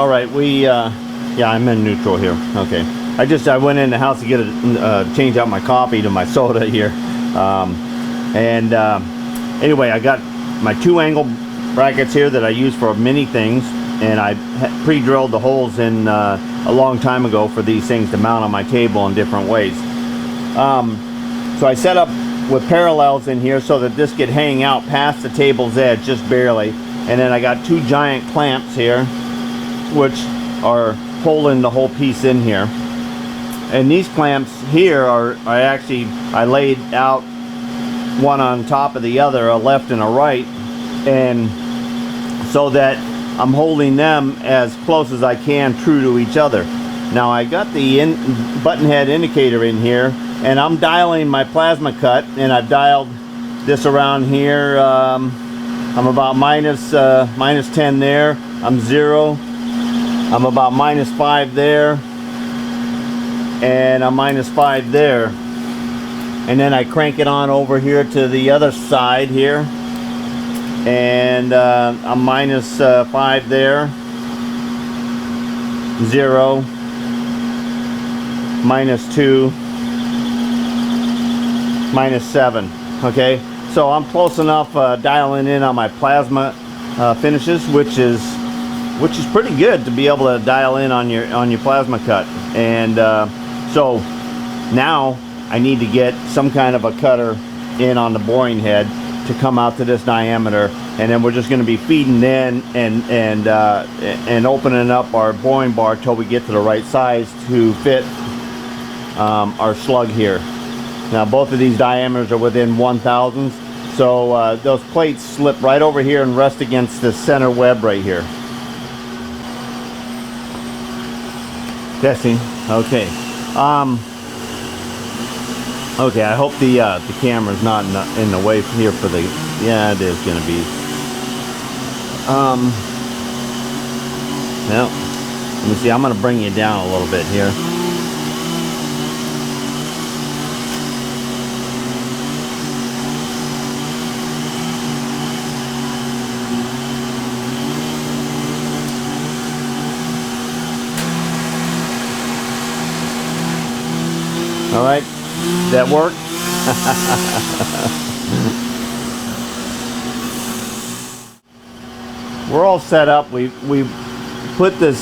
All right, yeah, I'm in neutral here. Okay, I went in the house to get change out my coffee to my soda here, anyway, I got my 2-angle brackets here that I use for many things, and I pre-drilled the holes in a long time ago for these things to mount on my table in different ways. So I set up with parallels in here so that this could hang out past the table's edge just barely, and then I got 2 giant clamps here which are holding the whole piece in here. And these clamps here I laid out one on top of the other, a left and a right, and so that I'm holding them as close as I can, true to each other. Now I got the button head indicator in here, and I'm dialing my plasma cut, and I've dialed this around here. I'm about minus 10 there. I'm 0. I'm about -5 there, and I'm -5 there. And then I crank it on over here to the other side here, and I'm -5 there, 0, -2, -7. Okay, so I'm close enough dialing in on my plasma finishes, which is pretty good to be able to dial in on your plasma cut. And so now I need to get some kind of a cutter in on the boring head to come out to this diameter, and then we're just going to be feeding in and opening up our boring bar till we get to the right size to fit our slug here. Now both of these diameters are within 1/1000, so those plates slip right over here and rest against the center web right here. Testing. Okay. Okay, I hope the camera's not in the way here for the, yeah, it is going to be. Well, let me see, I'm going to bring you down a little bit here. All right, that work? We're all set up. We put this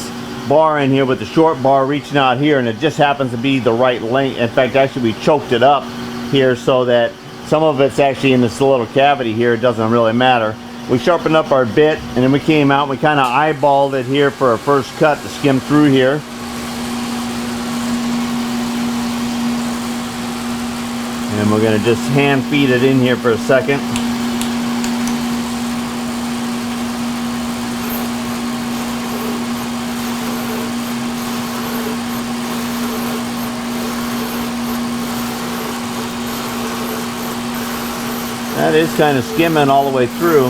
bar in here with the short bar reaching out here, and it just happens to be the right length. In fact, actually we choked it up here so that some of it's actually in this little cavity here. It doesn't really matter. We sharpened up our bit, and then we came out and we kind of eyeballed it here for our first cut to skim through here. And we're going to just hand feed it in here for a second. That is kind of skimming all the way through.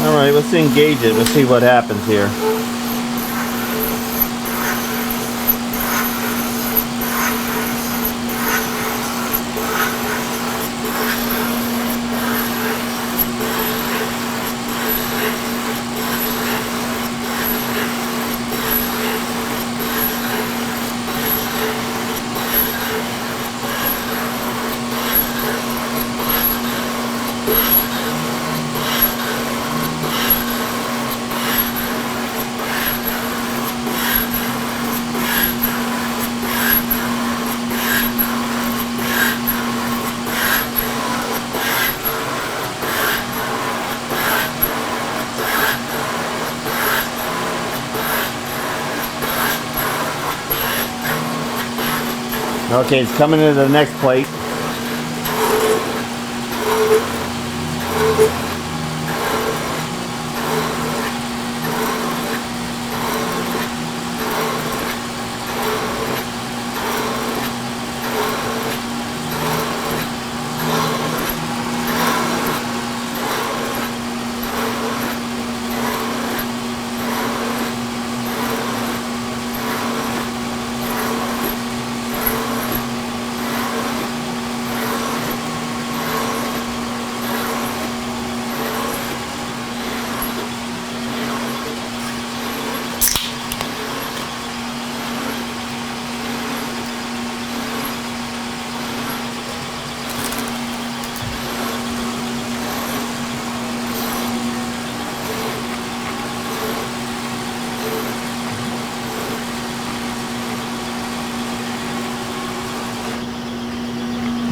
All right, let's engage it. Let's see what happens here. Okay, it's coming into the next plate.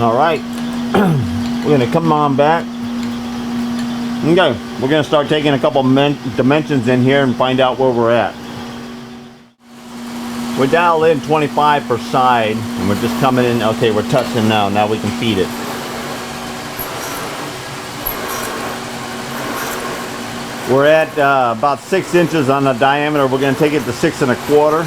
All right, we're gonna come on back. Okay, we're gonna start taking a couple dimensions in here and find out where we're at. We dial in 25 per side, and we're just coming in. Okay, we're touching now. Now we can feed it. We're at about 6 inches on the diameter. We're going to take it to 6 1/4.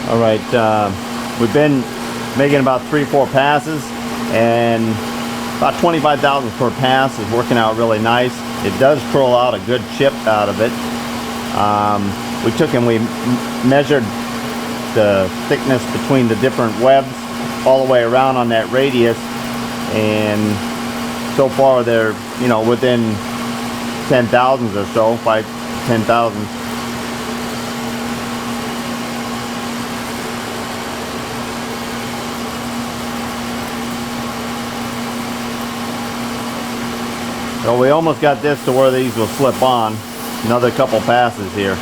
All right, we've been making about 3 or 4 passes, and about 25 thousandths per pass is working out really nice. It does curl out a good chip out of it. We took and we measured the thickness between the different webs all the way around on that radius, and so far they're, you know, within 10 thousandths or so, 5 to 10 thousandths. So we almost got this to where these will slip on. Another couple passes here.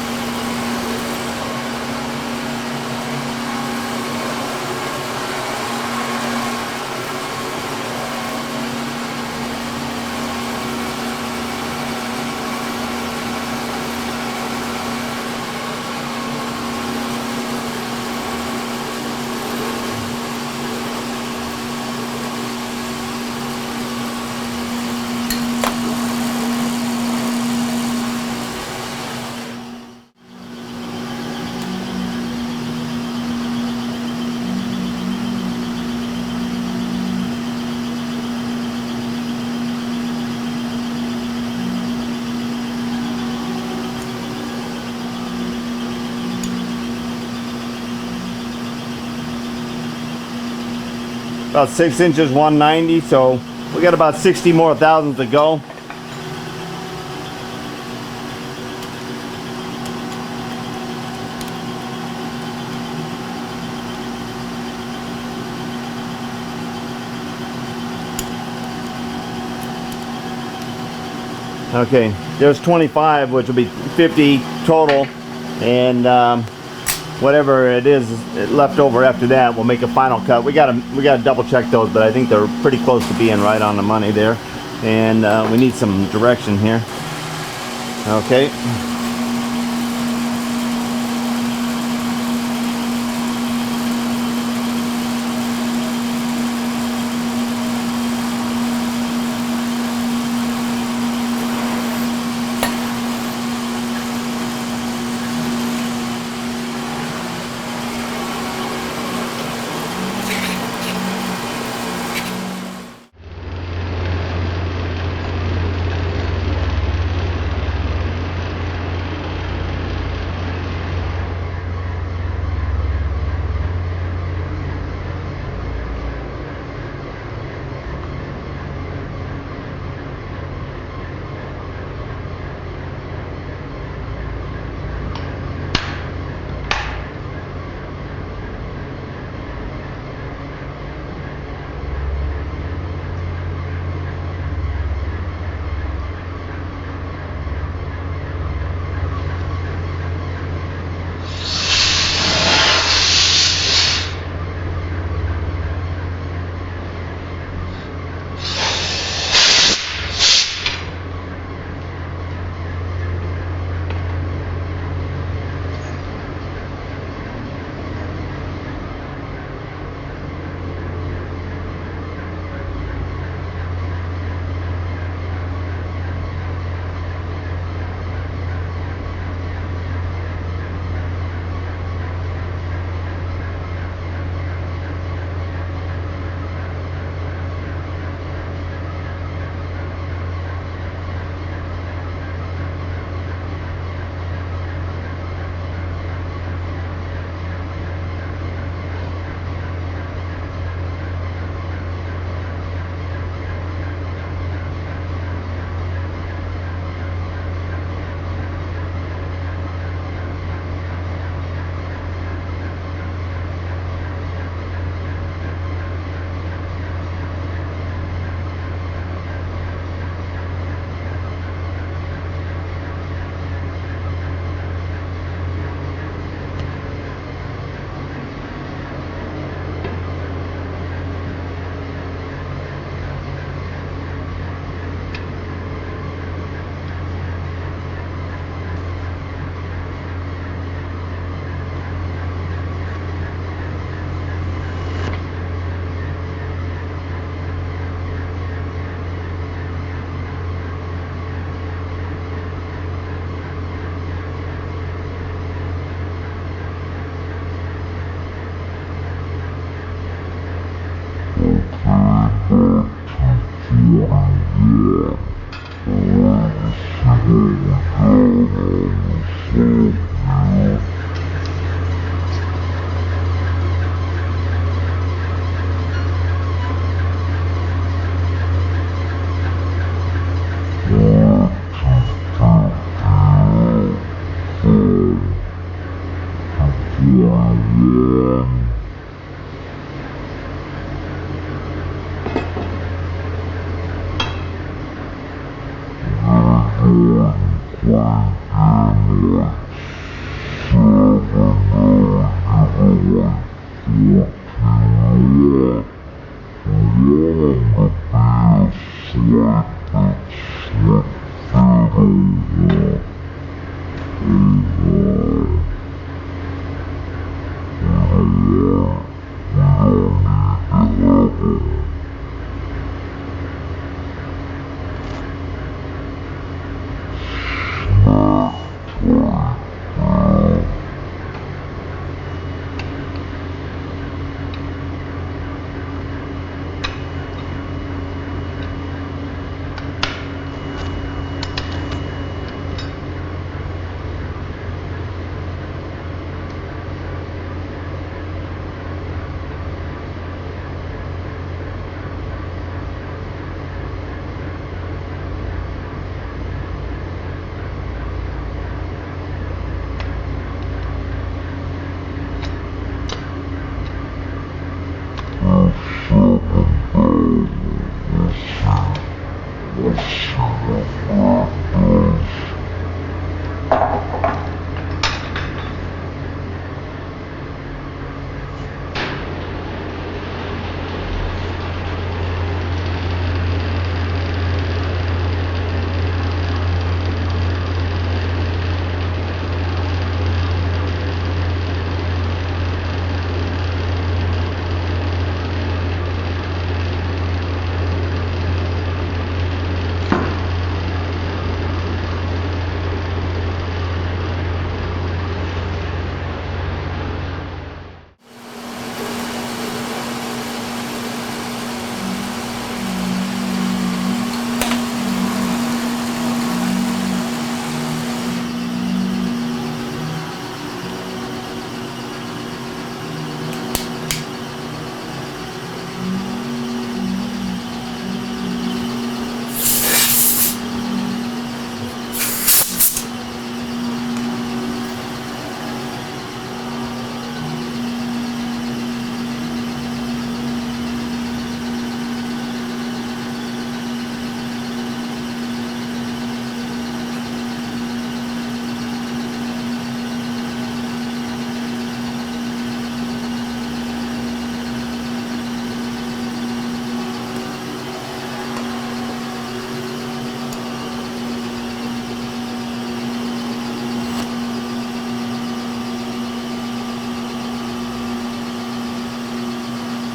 About 6 inches, 190, so we got about 60 more thousandths to go. Okay, there's 25, which will be 50 total, and whatever it is left over after that, we'll make a final cut. We gotta double check those, but I think they're pretty close to being right on the money there, and we need some direction here. Okay.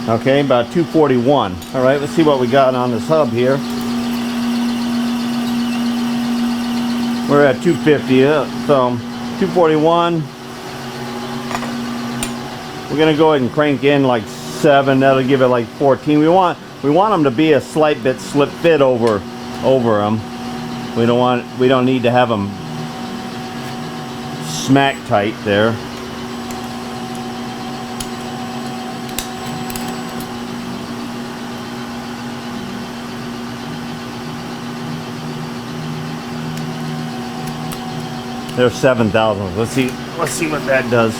Okay, about 241. All right, let's see what we got on this hub here. We're at 250, so 241. We're gonna go ahead and crank in like 7. That'll give it like 14. We want them to be a slight bit slip fit over them. We don't need to have them smack tight there. There's 7,000. Let's see what that does.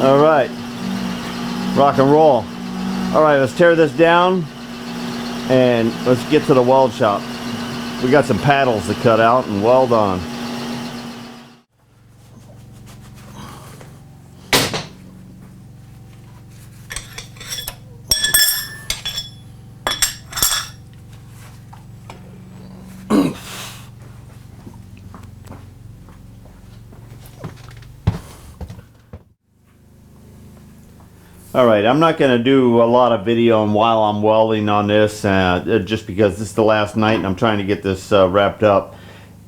All right, rock and roll. All right, let's tear this down and let's get to the weld shop. We got some paddles to cut out and weld on. Alright, I'm not going to do a lot of video while I'm welding on this, just because this is the last night and I'm trying to get this wrapped up.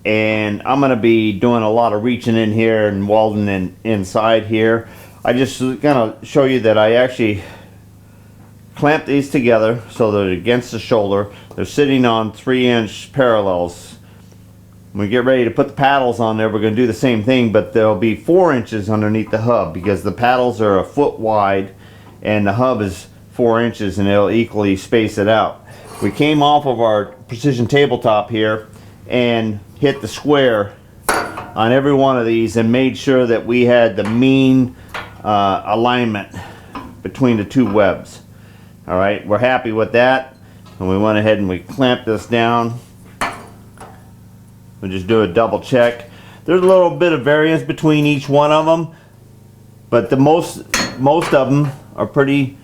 And I'm going to be doing a lot of reaching in here and welding inside here. I just going to show you that I actually clamp these together so they're against the shoulder. They're sitting on 3-inch parallels. When we get ready to put the paddles on there, we're going to do the same thing, but there'll be 4 inches underneath the hub because the paddles are a foot wide and the hub is 4 inches, and it'll equally space it out. We came off of our precision tabletop here and hit the square on every one of these and made sure that we had the mean alignment between the two webs. Alright, we're happy with that, and we went ahead and we clamped this down. We'll just do a double check. There's a little bit of variance between each one of them, but the most of them are pretty,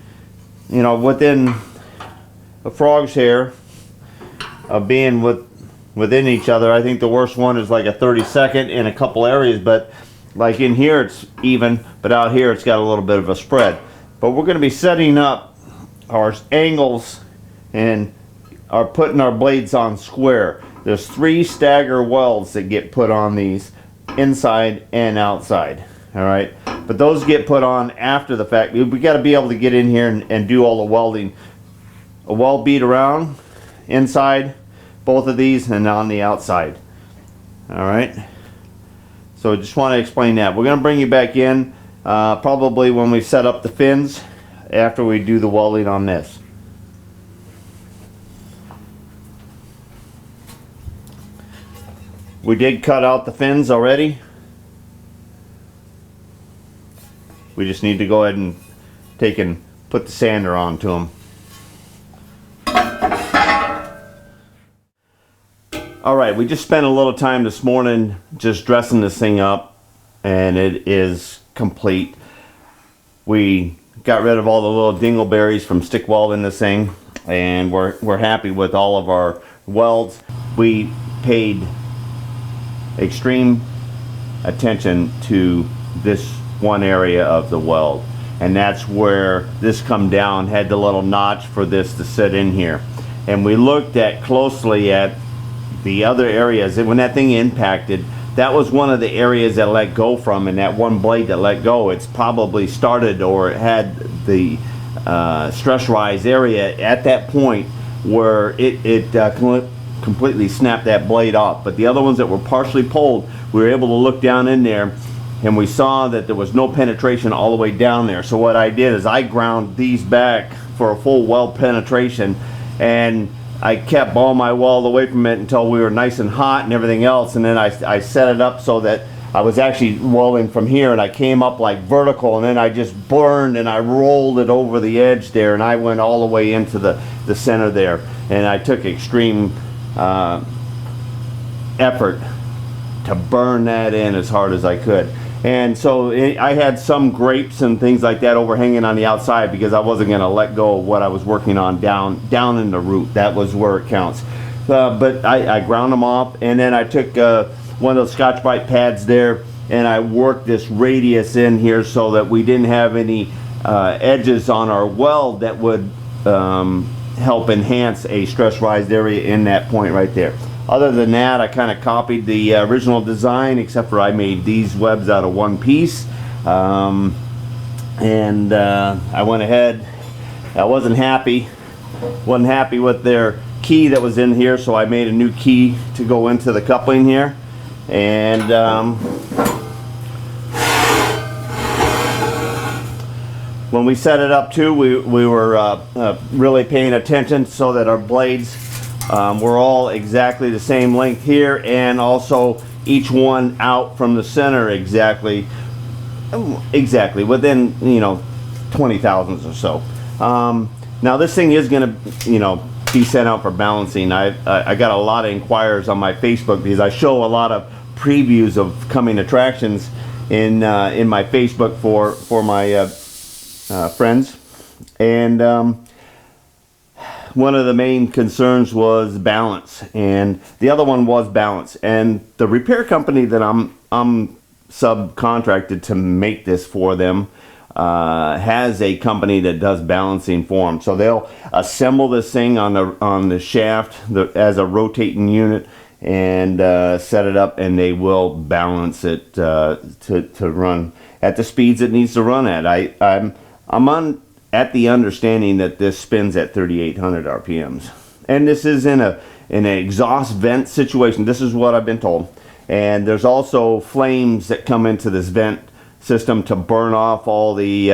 you know, within a frog's hair of being within each other. I think the worst one is like a 32nd in a couple areas, but like in here it's even, but out here it's got a little bit of a spread. But we're going to be setting up our angles and are putting our blades on square. There's 3 stagger welds that get put on these, inside and outside. Alright, but those get put on after the fact. We got to be able to get in here and do all the welding. A weld bead around, inside, both of these, and on the outside. Alright, so I just want to explain that. We're going to bring you back in probably when we set up the fins after we do the welding on this. We did cut out the fins already. We just need to go ahead and put the sander onto them. Alright, we just spent a little time this morning just dressing this thing up, and it is complete. We got rid of all the little dingleberries from stick welding this thing, and we're happy with all of our welds. We paid extreme attention to this one area of the weld, and that's where this come down, had the little notch for this to sit in here. And we looked at closely at the other areas, and when that thing impacted, that was one of the areas that let go from, and that one blade that let go, it's probably started or it had the stress rise area at that point where it completely snapped that blade off. But the other ones that were partially pulled, we were able to look down in there and we saw that there was no penetration all the way down there. So what I did is I ground these back for a full weld penetration, and I kept all my weld away from it until we were nice and hot and everything else, and then I set it up so that I was actually welding from here, and I came up like vertical, and then I just burned and I rolled it over the edge there, and I went all the way into the center there, and I took extreme effort to burn that in as hard as I could. And so I had some grapes and things like that overhanging on the outside because I wasn't going to let go of what I was working on down in the root. That was where it counts. But I ground them off, and then I took one of those Scotch-Brite pads there, and I worked this radius in here so that we didn't have any edges on our weld that would help enhance a stress rise area in that point right there. Other than that, I kind of copied the original design, except for I made these webs out of one piece. I went ahead, I wasn't happy with their key that was in here, so I made a new key to go into the coupling here. And when we set it up too, we were really paying attention so that our blades were all exactly the same length here, and also each one out from the center exactly within, you know, 20 thousandths or so. Now this thing is going to, be sent out for balancing. I got a lot of inquiries on my Facebook because I show a lot of previews of coming attractions in my Facebook for my friends, and one of the main concerns was balance, and the other one was balance. And the repair company that I'm subcontracted to make this for them, has a company that does balancing for them. So they'll assemble this thing on the shaft as a rotating unit and set it up, and they will balance it to run at the speeds it needs to run at. I'm on at the understanding that this spins at 3,800 RPMs, and this is in an exhaust vent situation. This is what I've been told. And there's also flames that come into this vent system to burn off all the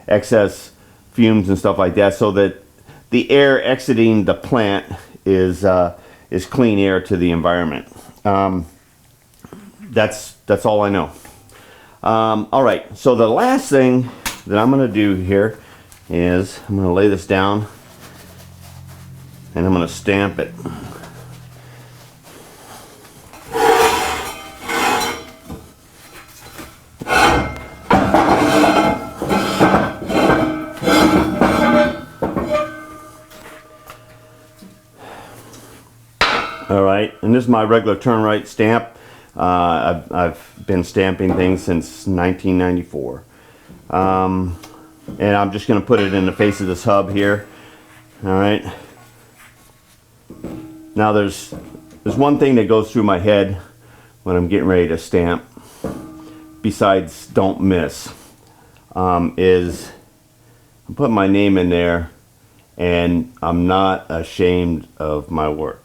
excess fumes and stuff like that, so that the air exiting the plant is clean air to the environment. That's all I know. All right, so the last thing that I'm going to do here is I'm going to lay this down and I'm going to stamp it. All right, and this is my regular turn right stamp. I've been stamping things since 1994. And I'm just going to put it in the face of this hub here. All right. Now there's one thing that goes through my head when I'm getting ready to stamp, besides don't miss, is I'm putting my name in there, and I'm not ashamed of my work.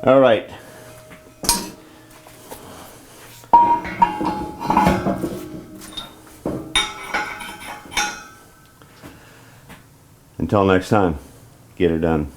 All right. Until next time, get it done.